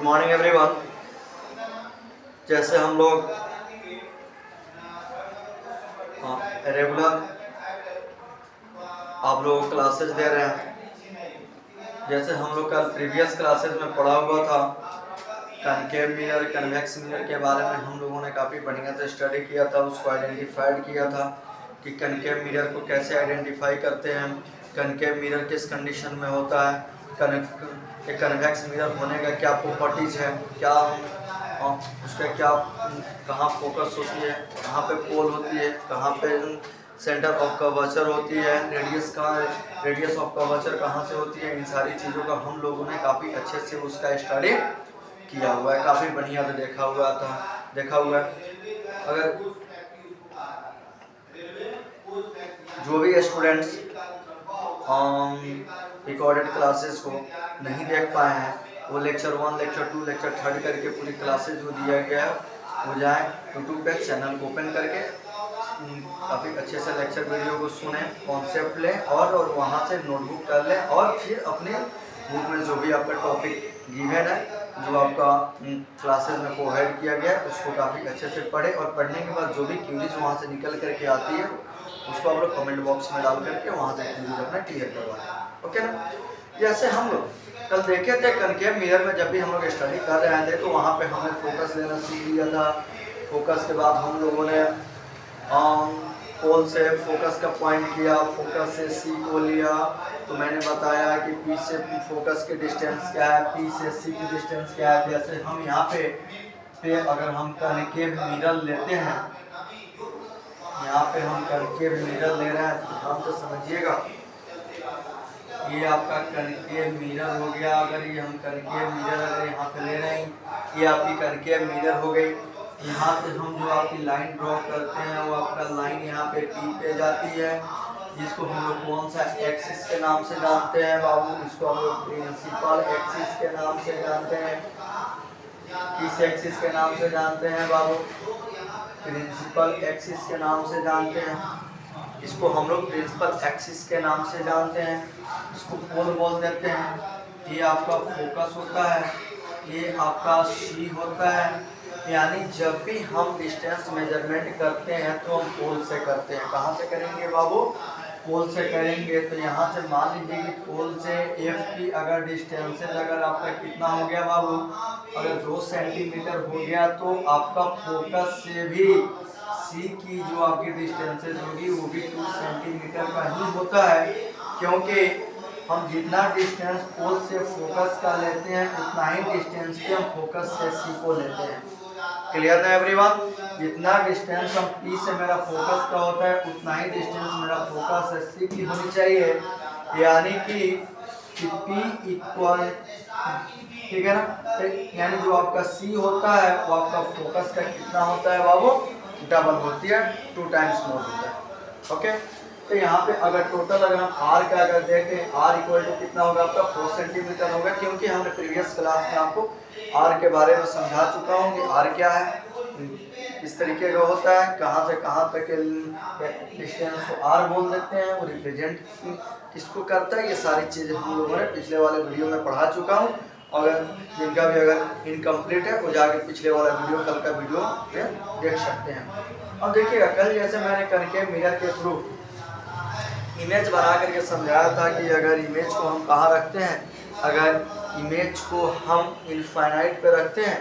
Good morning everyone. जैसे हम लोग रेगुलर आप लोगों को क्लासेस दे रहे हैं, जैसे हम लोग कल प्रीवियस क्लासेस में पढ़ा हुआ था कनकेव मिरर कन्वेक्स मिरर के बारे में हम लोगों ने काफ़ी बढ़िया से स्टडी किया था, उसको आइडेंटिफाइड किया था कि कनकेव मिरर को कैसे आइडेंटिफाई करते हैं, कनकेव मिरर किस कंडीशन में होता है, कन्वेक्स मिरर होने का क्या प्रॉपर्टीज है, क्या उसका क्या कहाँ फोकस होती है, कहाँ पे पोल होती है, कहाँ पे सेंटर ऑफ कर्वेचर होती है, रेडियस ऑफ कर्वेचर कहाँ से होती है। इन सारी चीज़ों का हम लोगों ने काफ़ी अच्छे से उसका स्टडी किया हुआ है, काफ़ी बढ़िया से देखा हुआ है। अगर जो भी स्टूडेंट्स रिकॉर्डेड क्लासेस को नहीं देख पाए हैं वो लेक्चर 1, लेक्चर 2, लेक्चर 3 करके पूरी क्लासेस जो दिया गया है वो जाए यूट्यूब पे चैनल को ओपन करके काफ़ी अच्छे से लेक्चर वीडियो को सुने, कॉन्सेप्ट लें और वहाँ से नोटबुक कर लें और फिर अपने बुक में जो भी आपका टॉपिक गिवन है, जो आपका क्लासेस में प्रोवाइड किया गया है, उसको काफ़ी अच्छे से पढ़ें और पढ़ने के बाद जो भी क्यूरीज वहाँ से निकल करके आती है उसको आप लोग कमेंट बॉक्स में डाल करके वहाँ से क्यूरीज अपना क्लियर करवाएं। ओके ना। जैसे हम लोग कल देखे थे कनकेव मिरर में जब भी हम लोग स्टडी कर रहे थे तो वहाँ पे हमने फोकस लेना सीख लिया था। फोकस के बाद हम लोगों ने पोल से फोकस का पॉइंट किया, फोकस से सी को लिया, तो मैंने बताया कि पी से फोकस की डिस्टेंस क्या है, पी से सी की डिस्टेंस क्या है। जैसे हम यहाँ पे अगर हम कनकेव मिरर लेते हैं, यहाँ पे हम कनकेव मिरर ले रहे हैं तो ध्यान से समझिएगा, ये आपका कनकेव मिरर हो गया। अगर ये हम कनकेव मिरर अगर यहाँ पे ले रहे हैं, ये आपकी कनकेव मिरर हो गई। यहाँ से हम जो आपकी लाइन ड्रॉ करते हैं वो आपका लाइन यहाँ पे पी पे जाती है, जिसको हम लोग कौन सा एक्सिस के नाम से जानते हैं बाबू, इसको हम लोग प्रिंसिपल एक्सिस के नाम से जानते हैं। किस एक्सिस के नाम से जानते हैं बाबू? प्रिंसिपल एक्सिस के नाम से जानते हैं। इसको हम लोग प्रिंसिपल एक्सिस के नाम से जानते हैं, इसको पोल बोल देते हैं। ये आपका फोकस होता है, ये आपका सी होता है। यानी जब भी हम डिस्टेंस मेजरमेंट करते हैं तो हम पोल से करते हैं। कहाँ से करेंगे बाबू? पोल से करेंगे। तो यहाँ से मान लीजिए कि पोल से एफ की अगर डिस्टेंस अगर आपका कितना हो गया बाबू, अगर 2 सेंटीमीटर हो गया तो आपका फोकस से भी सी की जो आपकी डिस्टेंसेज होगी वो भी 2 सेंटीमीटर का ही होता है, क्योंकि हम जितना डिस्टेंस पोल से फोकस का लेते हैं उतना ही डिस्टेंस पे हम फोकस से सी को लेते हैं। क्लियर है एवरीवन? जितना डिस्टेंस हम पी से मेरा फोकस का होता है उतना ही डिस्टेंस मेरा फोकस से सी की होनी चाहिए। यानी कि पी इक्वल, ठीक है ना, यानी जो आपका सी होता है वो आपका फोकस का कितना होता है बाबू? डबल होती है, 2 टाइम्स मोर होता है। ओके। तो यहाँ पे अगर टोटल अगर हम आर का अगर देखें, आर इक्वल टू कितना होगा आपका? 4 सेंटीमीटर होगा, क्योंकि हमने प्रीवियस क्लास में आपको आर के बारे में समझा चुका हूँ कि आर क्या है, किस तरीके का होता है, कहाँ से कहाँ तक के डिस्टेंस को आर बोल देते हैं, वो रिप्रेजेंट किसको करता है। ये सारी चीज़ें हम लोगों ने पिछले वाले वीडियो में पढ़ा चुका हूँ। अगर जिनका भी अगर इनकम्प्लीट है वो जाके पिछले वाला वीडियो, कल का वीडियो में देख सकते हैं। अब देखिएगा, कल जैसे मैंने करके मिरर के थ्रू इमेज बना करके समझाया था कि अगर इमेज को हम कहाँ रखते हैं, अगर इमेज को हम इनफाइनाइट पे रखते हैं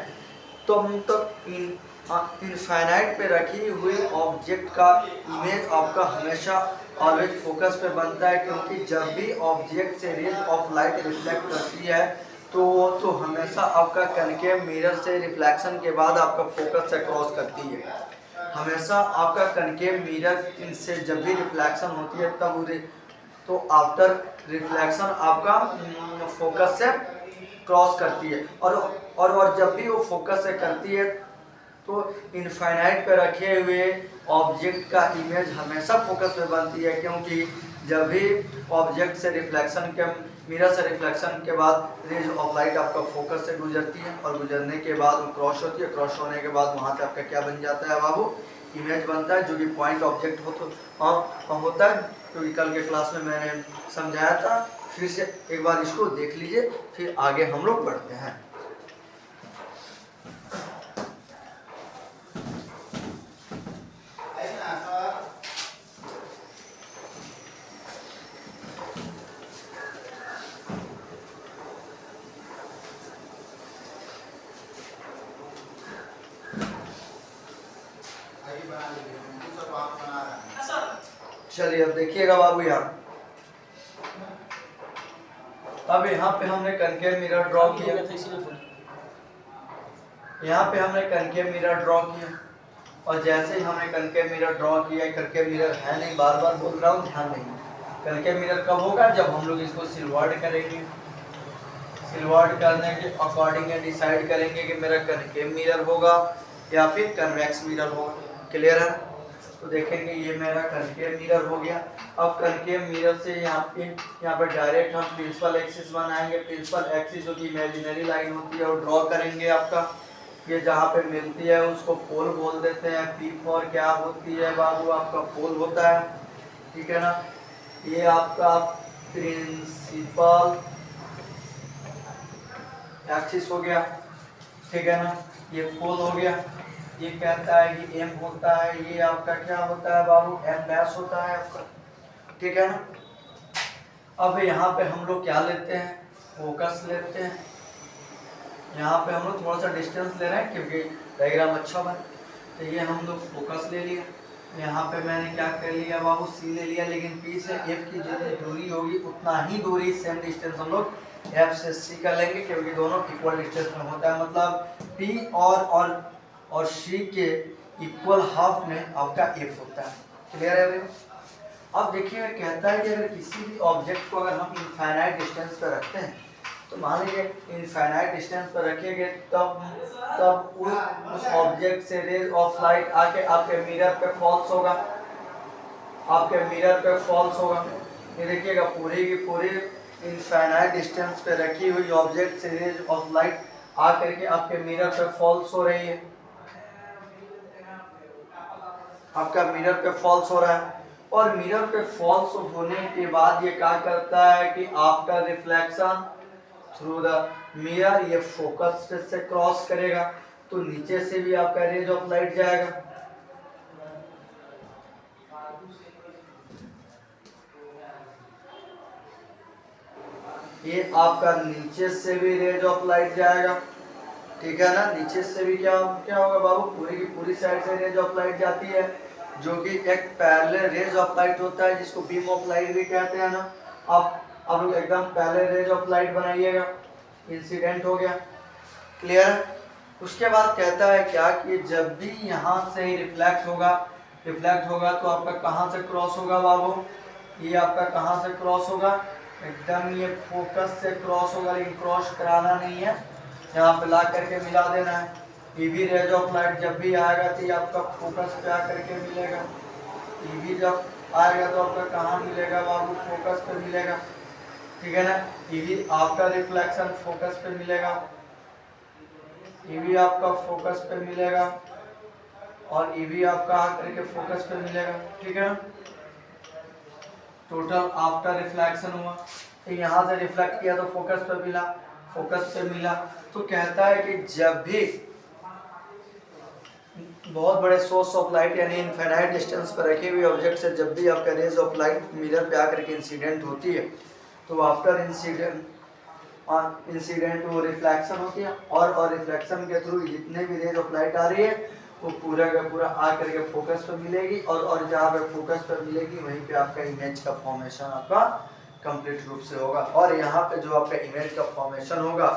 तो हम तो इनफाइनाइट पे रखी हुई ऑब्जेक्ट का इमेज आपका हमेशा ऑलवेज फोकस पे बनता है, क्योंकि जब भी ऑब्जेक्ट से रेज ऑफ लाइट रिफ्लेक्ट करती है तो हमेशा आपका कनकेव मिरर से रिफ्लेक्शन के बाद आपका फोकस से क्रॉस करती है। हमेशा आपका कनकेव मिरर से जब भी रिफ्लेक्शन होती है तब तो आफ्टर रिफ्लेक्शन आपका फोकस से क्रॉस करती है, और जब भी वो फोकस से करती है तो इनफाइनाइट पे रखे हुए ऑब्जेक्ट का इमेज हमेशा फोकस पे बनती है, क्योंकि जब भी ऑब्जेक्ट से रिफ्लेक्शन के मिरर से रिफ्लेक्शन के बाद रेज ऑफ लाइट आपका फोकस से गुजरती है और गुजरने के बाद वो क्रॉस होती है, क्रॉस होने के बाद वहाँ से आपका क्या बन जाता है बाबू? इमेज बनता है, जो कि पॉइंट ऑब्जेक्ट होता है, क्योंकि कल के क्लास में मैंने समझाया था। फिर से एक बार इसको देख लीजिए, फिर आगे हम लोग बढ़ते हैं। चलिए अब देखिएगा बाबू यहाँ, अब यहाँ पे हमने कनकेव मिरर ड्रॉ किया, यहाँ पे हमने कनकेव मिरर ड्रॉ किया, और जैसे ही हमने कनकेव मिरर ड्रॉ किया, कनकेव मिरर है नहीं, बार बार बोल रहा हूँ ध्यान नहीं, कनकेव मिरर कब होगा, जब हम लोग इसको सिलवर्ड करेंगे, सिलवर्ड करने के अकॉर्डिंग डिसाइड करेंगे कि मेरा कनकेव मिरर होगा या फिर कन्वेक्स मिरर होगा। क्लियर है? तो देखेंगे ये मेरा कनकेव मिरर हो गया। अब कनकेव मिरर से यहाँ पर डायरेक्ट हम प्रिंसिपल एक्सिस बनाएंगे। प्रिंसिपल एक्सिस जो कि इमेजिनरी लाइन होती है वो ड्रॉ करेंगे। आपका ये जहाँ पे मिलती है उसको पोल बोल देते हैं। P4 क्या होती है बाबू, आपका पोल होता है, ठीक है ना। ये आपका प्रिंसिपल एक्सिस हो गया, ठीक है ना, ये पोल हो गया। ये कहता है कि M होता है, ये आपका क्या होता है बाबू, M डैश होता है आपका, ठीक है ना। अब यहाँ पे हम लोग क्या लेते हैं, फोकस लेते हैं। यहाँ पे हम लोग थोड़ा सा डिस्टेंस ले रहे हैं क्योंकि डायग्राम अच्छा बने, तो ये हम लोग फोकस ले लिया। यहाँ पे मैंने क्या कर लिया बाबू, C ले लिया, लेकिन P से F की जितनी दूरी होगी उतना ही दूरी, सेम डिस्टेंस हम लोग F से C का लेंगे क्योंकि दोनों इक्वल डिस्टेंस में होता है। मतलब P और C के इक्वल हाफ में आपका F होता है। क्लियर है भाई? अब देखिए कहता है कि अगर किसी भी ऑब्जेक्ट को अगर हम इनफाइनाइट डिस्टेंस पर रखते हैं, तो मान लीजिए इनफाइनाइट डिस्टेंस पर रखेंगे तब उस ऑब्जेक्ट से रेज ऑफ लाइट आके आपके मिरर पे फॉल्स होगा, आपके मिरर पे फॉल्स होगा। ये देखिएगा पूरी की पूरी इनफाइनाइट डिस्टेंस पे रखी हुई ऑब्जेक्ट से रेज ऑफ लाइट आ करके आपके मिरर पे फॉल्स हो रही है, आपका मिरर पे फॉल्स हो रहा है। और मिरर पे फॉल्स होने के बाद ये क्या करता है कि after reflection through the mirror ये फोकस से क्रॉस करेगा, तो नीचे से भी आपका रेज ऑफ लाइट जाएगा। ये आपका नीचे से भी रेज ऑफ लाइट जाएगा, ठीक है ना। नीचे से भी क्या होगा बाबू, पूरी की पूरी साइड से रेज ऑफ लाइट जाती है, जो कि एक पैरेलल रेज ऑफ लाइट होता है, जिसको बीम ऑफ लाइट भी कहते हैं ना। अब लोग एकदम पैरेलल रेज ऑफ लाइट बनाइएगा। इंसिडेंट हो गया, क्लियर। उसके बाद कहता है क्या कि जब भी यहाँ से ही रिफ्लेक्ट होगा तो आपका कहाँ से क्रॉस होगा बाबू, ये आपका कहाँ से क्रॉस होगा, एकदम ये फोकस से क्रॉस होगा, लेकिन क्रॉस कराना नहीं है, यहाँ पे ला करके मिला देना है। ये भी रेज ऑफ लाइट जब भी आएगा तो ये आपका फोकस पे आकर के मिलेगा। ये भी जब आएगा तो आपका कहाँ मिलेगा बाबू, फोकस पे मिलेगा, ठीक है ना। ये भी आपका रिफ्लेक्शन फोकस पे मिलेगा, ये भी आपका फोकस पे मिलेगा, और ये भी आपका आकर के फोकस पे मिलेगा, ठीक है ना। टोटल आफ्टर रिफ्लेक्शन हुआ, तो यहाँ से रिफ्लेक्ट किया तो फोकस पे मिला। तो कहता है कि जब भी बहुत बड़े सोर्स ऑफ लाइट यानी इनफाइनाइट डिस्टेंस पर रखे हुए ऑब्जेक्ट से जब भी आपका रेज ऑफ लाइट मिरर पे आकर के इंसिडेंट होती है, तो आफ्टर इंसिडेंट वो रिफ्लेक्शन होती है, और रिफ्लेक्शन के थ्रू जितने भी रेज ऑफ लाइट आ रही है वो पूरा का पूरा आकर के फोकस पे मिलेगी, और जहाँ पे फोकस पे मिलेगी वहीं पे आपका इमेज का फॉर्मेशन आपका कंप्लीट रूप से होगा। और यहाँ पे जो आपका इमेज का फॉर्मेशन होगा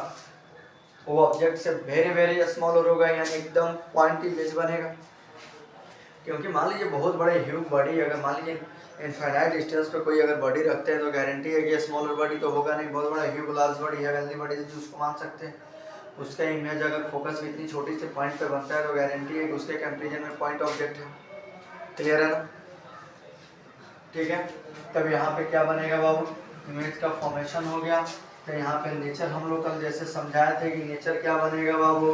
वो ऑब्जेक्ट से वेरी स्मॉलर होगा, यानी एकदम पॉइंट इमेज बनेगा। क्योंकि मान लीजिए बहुत बड़े ह्यूज बॉडी, अगर मान लीजिए इनफाइनाइट डिस्टेंस पे कोई अगर बॉडी रखते हैं तो गारंटी है कि स्मॉलर बॉडी तो होगा नहीं, बहुत बड़ा ह्यूज लार्ज बॉडी है, हेल्दी बॉडी जो उसको मान सकते हैं। उसका इमेज अगर फोकस इतनी छोटी से पॉइंट पे बनता है तो गारंटी है कि उसके कंपेरिजन में पॉइंट ऑब्जेक्ट है। क्लियर है ना, ठीक है। तब यहाँ पे क्या बनेगा बाबू, इमेज का फॉर्मेशन हो गया। तो यहाँ पे नेचर हम लोग कल जैसे समझाए थे कि नेचर क्या बनेगा बाबू,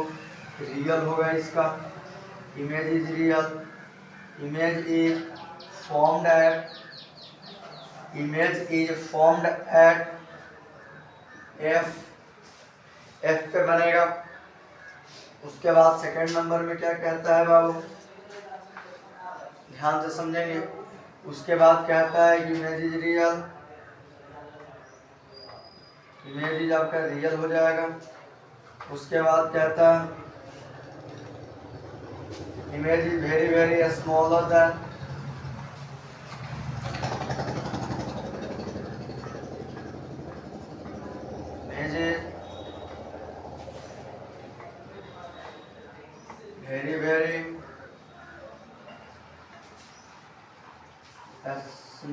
रियल होगा इसका। Image is real, image is formed at F पे बनेगा। उसके बाद सेकंड नंबर में क्या कहता है बाबू, ध्यान से समझेंगे। उसके बाद कहता है कि image is real, image is आपका रियल हो जाएगा। उसके बाद कहता है image is very smaller than,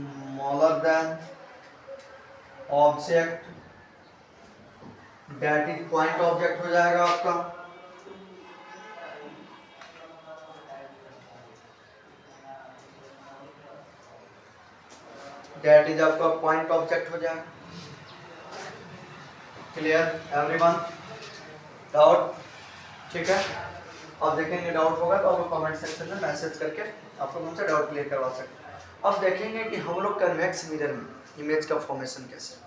smaller than object that is point object हो जाएगा आपका। that is आपका point object हो जाएगा। Clear everyone? डाउट? ठीक है, अब देखेंगे डाउट होगा तो आप कमेंट सेक्शन में मैसेज करके आप लोग हमसे डाउट क्लियर करवा सकते हैं। अब देखेंगे कि हम लोग कन्वेक्स मिरर में इमेज का फॉर्मेशन कैसे।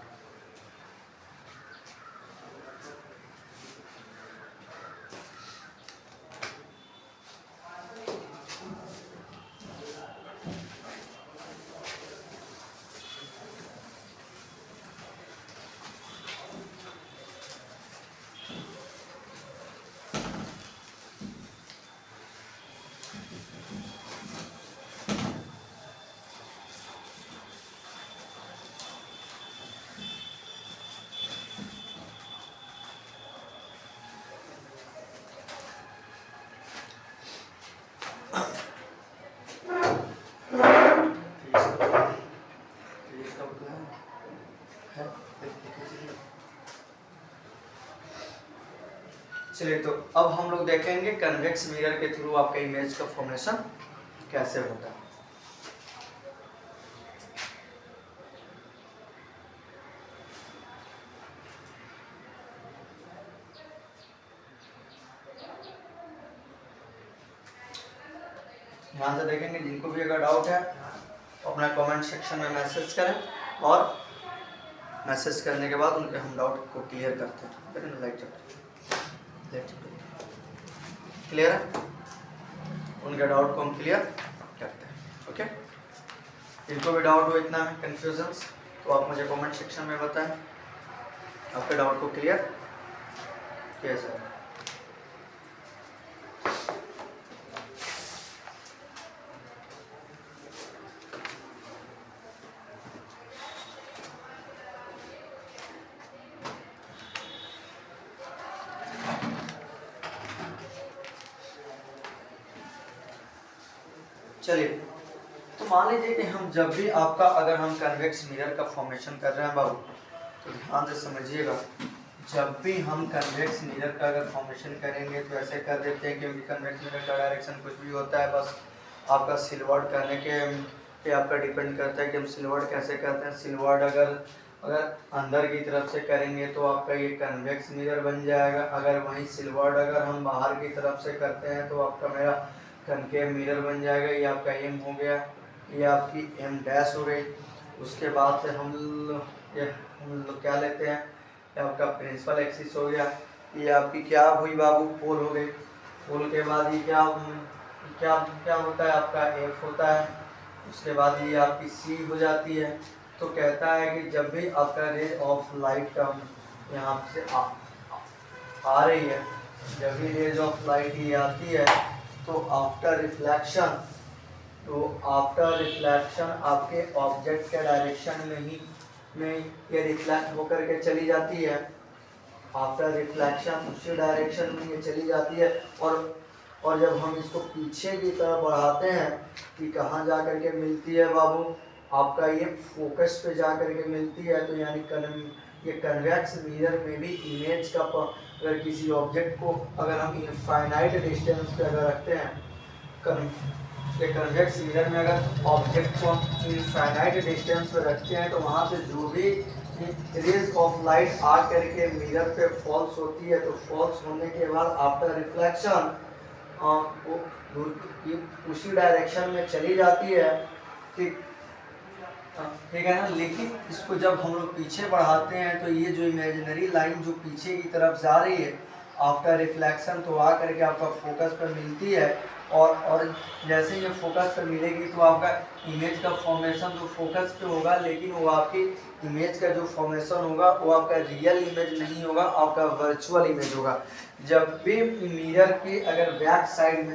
चलिए, तो अब हम लोग देखेंगे कन्वेक्स मिरर के थ्रू आपका इमेज का फॉर्मेशन कैसे होता है। ध्यान से देखेंगे, जिनको भी अगर डाउट है तो अपना कमेंट सेक्शन में मैसेज करें और मैसेज करने के बाद उनके हम डाउट को क्लियर करते हैं। क्लियर है? उनके डाउट को हम क्लियर करते हैं। ओके, जिनको भी डाउट हो इतना में कंफ्यूजन्स तो आप मुझे कमेंट सेक्शन में बताएं, आपके डाउट को क्लियर कैसे। चलिए, तो मान लीजिए कि हम जब भी आपका अगर हम कन्वेक्स मिरर का फॉर्मेशन कर रहे हैं बाबू, तो ध्यान से समझिएगा, जब भी हम कन्वेक्स मिरर का अगर फॉर्मेशन करेंगे तो ऐसे कर देते हैं, क्योंकि कन्वेक्स मिरर का डायरेक्शन कुछ भी होता है, बस आपका सिलवर्ड करने के पे आपका डिपेंड करता है कि हम सिलवर्ड कैसे करते हैं। सिलवर्ड अगर अंदर की तरफ से करेंगे तो आपका ये कन्वेक्स मिरर बन जाएगा। अगर वहीं सिलवर्ड अगर हम बाहर की तरफ से करते हैं तो आपका मेरा कनकेव मिरर बन जाएगा। ये आपका एम हो गया, ये आपकी एम डैश हो गई। उसके बाद से हम लोग क्या लेते हैं, ये आपका प्रिंसिपल एक्सिस हो गया। ये आपकी क्या हुई बाबू, पोल हो गई। पोल के बाद ये क्या होता है, आपका एफ होता है। उसके बाद ये आपकी सी हो जाती है। तो कहता है कि जब भी आपका रे ऑफ लाइट का यहाँ से आ रही है, जब भी रेज ऑफ लाइट ये आती है तो आफ्टर रिफ्लेक्शन आपके ऑब्जेक्ट के डायरेक्शन में ये रिफ्लेक्ट होकर के चली जाती है। आफ्टर रिफ्लेक्शन उसी डायरेक्शन में ये चली जाती है। और जब हम इसको पीछे की तरफ बढ़ाते हैं कि कहाँ जा कर के मिलती है बाबू, आपका ये फोकस पे जा कर के मिलती है। तो यानी ये कन्वेक्स मिरर में भी इमेज का अगर किसी ऑब्जेक्ट को अगर हम इनफाइनाइट डिस्टेंस पे अगर रखते हैं, कन्वेक्स मिरर में अगर ऑब्जेक्ट को हम इनफाइनाइट डिस्टेंस पे रखते हैं तो वहाँ से जो भी रेज ऑफ लाइट आ करके मिरर पे फॉल्स होती है, तो फॉल्स होने के बाद आफ्टर रिफ्लेक्शन वो उसी डायरेक्शन में चली जाती है। ठीक है ना। लेकिन इसको जब हम लोग पीछे बढ़ाते हैं तो ये जो इमेजिनरी लाइन जो पीछे की तरफ जा रही है आफ्टर रिफ्लेक्शन, तो आ करके आपका फोकस पर मिलती है। और जैसे ये फोकस पर मिलेगी तो आपका इमेज का फॉर्मेशन जो फोकस पे होगा, लेकिन वो आपकी इमेज का जो फॉर्मेशन होगा वो आपका रियल इमेज नहीं होगा, आपका वर्चुअल इमेज होगा। जब भी मिरर की अगर बैक साइड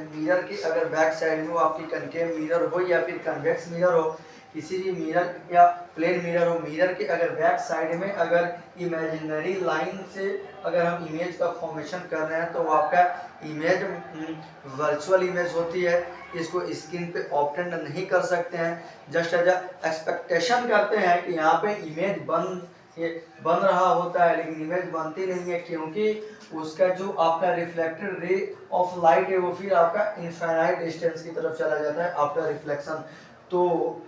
में वो आपकी कनकेव मिरर हो या फिर कन्वेक्स मिरर हो, किसी भी मिरर या प्लेन मिरर हो, मिरर के अगर बैक साइड में अगर इमेजिनरी लाइन से अगर हम इमेज का फॉर्मेशन कर रहे हैं तो वो आपका इमेज वर्चुअल इमेज होती है। इसको स्क्रीन पे ऑब्टेंड नहीं कर सकते हैं, जस्ट एज एक्सपेक्टेशन करते हैं कि यहाँ पे इमेज बन रहा होता है, लेकिन इमेज बनती नहीं है क्योंकि उसका जो आपका रिफ्लेक्टेड रे ऑफ लाइट है वो फिर आपका इनफाइनाइट डिस्टेंस की तरफ चला जाता है आफ्टर रिफ्लेक्शन। तो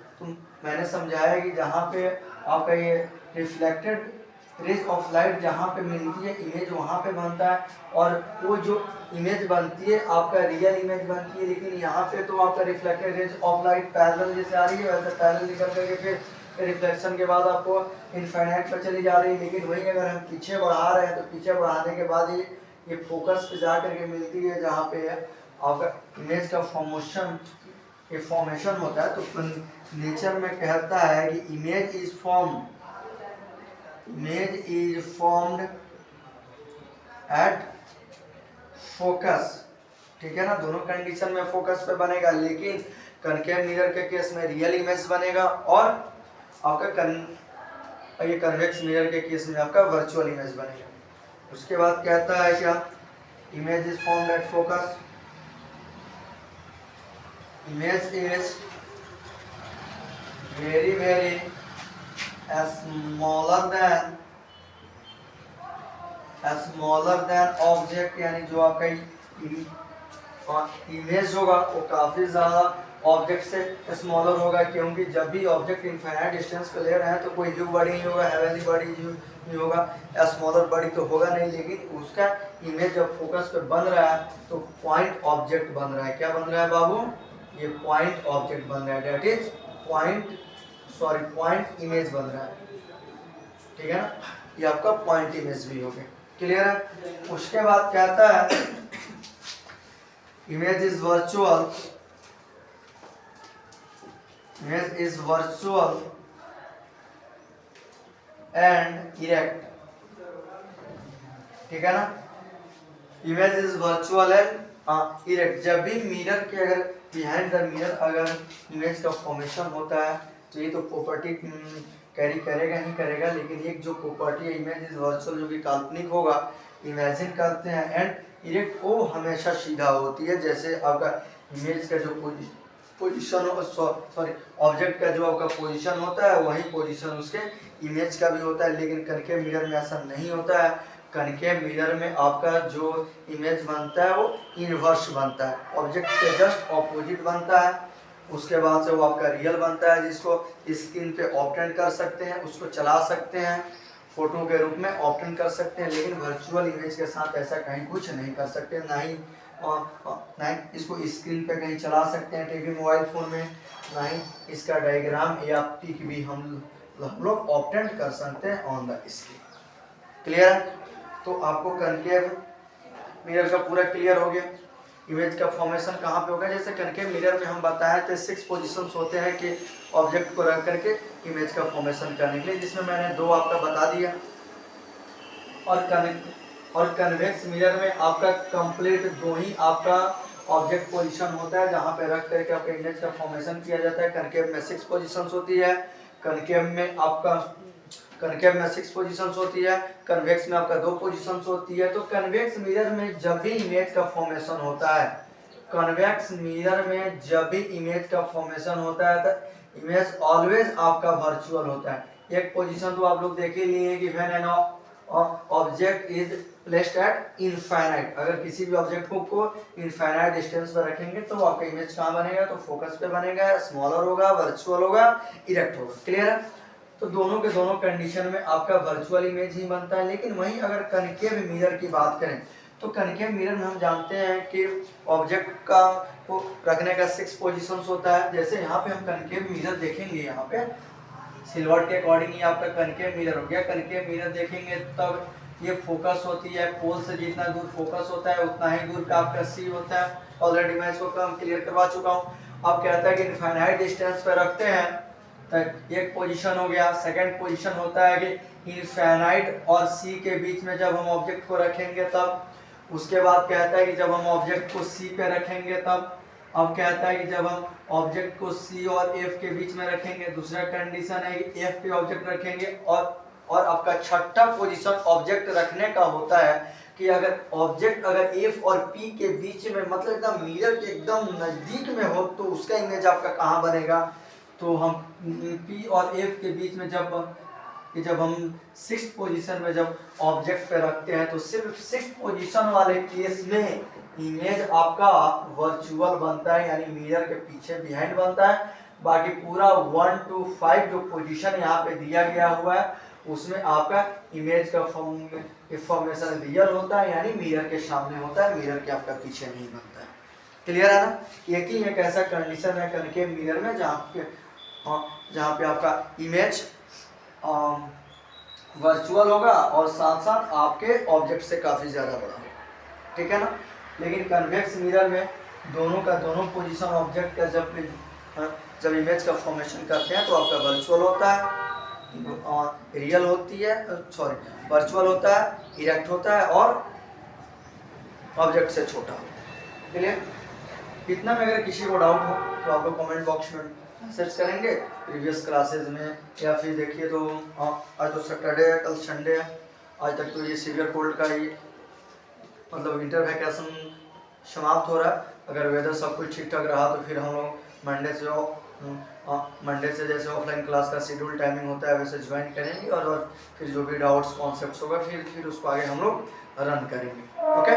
मैंने समझाया कि जहाँ पे आपका ये रिफ्लेक्टेड रेज ऑफ लाइट जहाँ पे मिलती है इमेज वहाँ पे बनता है, और वो जो इमेज बनती है आपका रियल इमेज बनती है। लेकिन यहाँ पे तो आपका reflected raise of light parallel जैसे आ रही है वैसे पैरेलल निकल करके फिर रिफ्लेक्शन के बाद आपको इनफाइनाइट पर चली जा रही है। लेकिन वही अगर हम पीछे बढ़ा रहे हैं तो पीछे बढ़ाने के बाद ये फोकस पे जा करके मिलती है जहाँ पे आपका इमेज का फॉर्मेशन होता है। तो नेचर में कहता है कि image is formed at focus, ठीक है ना, दोनों कंडीशन में फोकस पे बनेगा। लेकिन कनकेव मिरर के केस में रियल इमेज बनेगा और आपका ये कन्वेक्स मिरर के केस में आपका वर्चुअल इमेज बनेगा। उसके बाद कहता है क्या, image is formed at focus, image is very very smaller than object, यानी जो आपका इमेज होगा वो काफी ज्यादा ऑब्जेक्ट से स्मॉलर होगा, क्योंकि जब भी ऑब्जेक्ट इनफाइनाइट डिस्टेंस पे ले रहे हैं तो कोई ह्यूज बॉडी नहीं होगा, हेवेंली बॉडी नहीं होगा, या स्मॉलर बॉडी तो होगा नहीं। लेकिन उसका इमेज जब फोकस पे बन रहा है तो पॉइंट ऑब्जेक्ट बन रहा है। क्या बन रहा है बाबू, ये पॉइंट ऑब्जेक्ट बन रहा है, दैट इज पॉइंट इमेज बन रहा है, ठीक है ना, ये आपका पॉइंट इमेज भी हो गया, क्लियर है। उसके बाद कहता है image is virtual and erect, ठीक है ना, image is virtual and erect. जब भी मिरर के अगर बिहाइंड द मिरर अगर इमेज का फॉर्मेशन होता है तो ये तो प्रॉपर्टी कैरी करेगा ही करेगा, लेकिन एक जो प्रॉपर्टी है इमेज इज वर्चुअल जो कि काल्पनिक होगा, इमेजिन करते हैं, एंड इरेक्ट वो हमेशा सीधा होती है। जैसे आपका इमेज का जो पोजीशन हो, सॉरी ऑब्जेक्ट का जो आपका पोजीशन होता है वही पोजीशन उसके इमेज का भी होता है। लेकिन कनकेव मिरर में ऐसा नहीं होता है, कनकेव मिरर में आपका जो इमेज बनता है वो इनवर्स बनता है, ऑब्जेक्ट के जस्ट ऑपोजिट बनता है। उसके बाद से वो आपका रियल बनता है, जिसको स्क्रीन पे ऑब्टेंड कर सकते हैं, उसको चला सकते हैं, फोटो के रूप में ऑब्टेंड कर सकते हैं। लेकिन वर्चुअल इमेज के साथ ऐसा कहीं कुछ नहीं कर सकते, ना ही इसको स्क्रीन पे कहीं चला सकते हैं टीवी मोबाइल फ़ोन में, ना ही इसका डायग्राम या पिक भी हम लोग ऑब्टेंड कर सकते हैं ऑन द स्क्रीन, क्लियर है। तो आपको कनकेव मिरर का पूरा क्लियर हो गया। इमेज का फॉर्मेशन कहाँ पे होगा, जैसे कनकेव मिरर में हम बताए थे 6 पोजीशंस होते हैं कि ऑब्जेक्ट को रख करके इमेज का फॉर्मेशन करने के लिए, जिसमें मैंने 2 आपका बता दिया। और कन्वेक्स मिरर में आपका कंप्लीट 2 ही आपका ऑब्जेक्ट पोजीशन होता है जहाँ पे रख करके आपका इमेज का फॉर्मेशन किया जाता है। कनकेव में 6 पोजीशंस होती है, कनकेव में 6 पोजीशंस होती है, कन्वेक्स में आपका 2 पोजीशंस होती है। तो कन्वेक्स मिरर में जब भी इमेज का फॉर्मेशन होता है, कन्वेक्स मिरर में जब भी इमेज का फॉर्मेशन होता है तो इमेज ऑलवेज आपका वर्चुअल होता है। एक पोजीशन तो आप लोग देख ही लिए कि when an object is placed at infinite, अगर किसी भी ऑब्जेक्ट को इनफाइनाइट डिस्टेंस पर रखेंगे तो आपका इमेज कहाँ बनेगा, तो फोकस पे बनेगा, स्मॉलर होगा, वर्चुअल होगा, इरेक्ट होगा, क्लियर है। तो दोनों के दोनों कंडीशन में आपका वर्चुअल इमेज ही बनता है। लेकिन वहीं अगर कनकेव मिरर की बात करें तो कनकेव मिरर में हम जानते हैं कि ऑब्जेक्ट का को रखने का 6 पोजीशंस होता है। जैसे यहाँ पे हम कनकेव मिरर देखेंगे, यहाँ पे सिल्वर के अकॉर्डिंग ही आपका कनकेव मिरर हो गया। कनकेव मिरर देखेंगे तब ये फोकस होती है, पोल से जितना दूर फोकस होता है उतना ही दूर का आपका सी होता है। ऑलरेडी मैं इसको कम क्लियर करवा चुका हूँ। अब कहता है कि इनफाइनाइट डिस्टेंस पे रखते हैं तो एक पोजीशन हो गया। सेकंड पोजीशन होता है कि इनफाइनाइट और सी के बीच में जब हम ऑब्जेक्ट को रखेंगे तब। उसके बाद कहता है कि जब हम ऑब्जेक्ट को सी पे रखेंगे तब। अब कहता है कि जब हम ऑब्जेक्ट को सी और एफ के बीच में रखेंगे, दूसरा कंडीशन है कि एफ पे ऑब्जेक्ट रखेंगे, और आपका छठा पोजीशन ऑब्जेक्ट रखने का होता है कि अगर ऑब्जेक्ट अगर एफ और पी के बीच में, मतलब एकदम मिरर के एकदम नज़दीक में हो, तो उसका इमेज आपका कहाँ बनेगा। तो हम पी और एफ के बीच में जब हम 6th पोजीशन में जब ऑब्जेक्ट पे रखते हैं, तो सिर्फ 6th पोजीशन वाले केस में इमेज आपका वर्चुअल बनता है, यानी मिरर के पीछे बिहाइंड बनता है। बाकी पूरा 1 to 5 जो पोजीशन यहाँ पे दिया गया हुआ है, उसमें आपका इमेज का फॉर्मेशन रियल होता है, यानी मिरर के सामने होता है, मिरर के आपका पीछे नहीं बनता है। क्लियर है ना। एक ही एक ऐसा कंडीशन है कनकेव मिरर में जहाँ पे आपका इमेज वर्चुअल होगा और साथ साथ आपके ऑब्जेक्ट से काफ़ी ज़्यादा बड़ा होगा, ठीक है ना। लेकिन कन्वेक्स मिरर में दोनों पोजीशन ऑब्जेक्ट का जब इमेज का फॉर्मेशन करते हैं तो आपका वर्चुअल होता है, रियल होती है, वर्चुअल होता है, इरेक्ट होता है और ऑब्जेक्ट से छोटा होता है। क्लियर। इतना में अगर किसी को डाउट हो तो आप लोग कमेंट बॉक्स में मैसेज करेंगे प्रीवियस क्लासेस में, या फिर देखिए तो आज तो सैटरडे है, कल संडे है, आज तक तो ये सीवियर कोल्ड का ही मतलब विंटर वैकेशन समाप्त हो रहा है। अगर वेदर सब कुछ ठीक ठाक रहा तो फिर हम लोग मंडे से जैसे ऑफलाइन क्लास का शेड्यूल टाइमिंग होता है वैसे ज्वाइन करेंगे, और फिर जो भी डाउट्स कॉन्सेप्ट्स होगा फिर उसको आगे हम लोग रन करेंगे। ओके।